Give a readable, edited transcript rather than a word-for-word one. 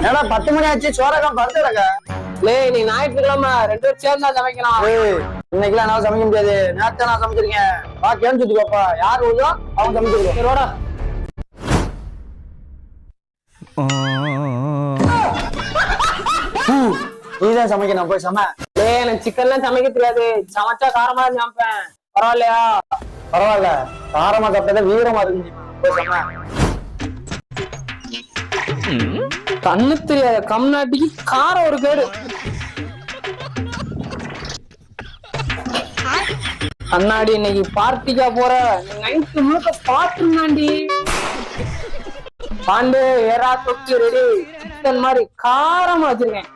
ஏடா 10 மணி ஆச்சு, சோறகம் படுத்துறக்க. நீ ஞாயிற்றுக்கிழமை 2 பேரும் சேர்ந்தா சமைக்கலாம். இன்னைக்கெல்லாம் நான் சமைக்க முடியாது, நேரத்தை நான் சமைச்சிருக்கேன். வா கேள்வி பாப்பா, யார் வருதோ அவங்க சமைச்சிருக்கோம். நீதான் சமைக்கணும், போய் சம. எனக்கு சிக்கன்லாம் சமைக்க தெரியாது, சமைச்சா காரமா சமைப்பேன். பரவாயில்லையா? பரவாயில்ல, காரமா சாப்பிட்டா வீரமா இருக்கு. போய் சம. கண்ணு தெரியாத கம்நாட்டிக்கு காரம் ஒரு கேடு. கண்ணாடி இன்னைக்கு பார்ட்டிக்கா போற, நைட்டு முழுக்க பாத்துருந்தாண்டி. பாண்டு ஏறா தொட்டு ரெடி, சிக்கன் மாதிரி காரமா வச்சிருக்கேன்.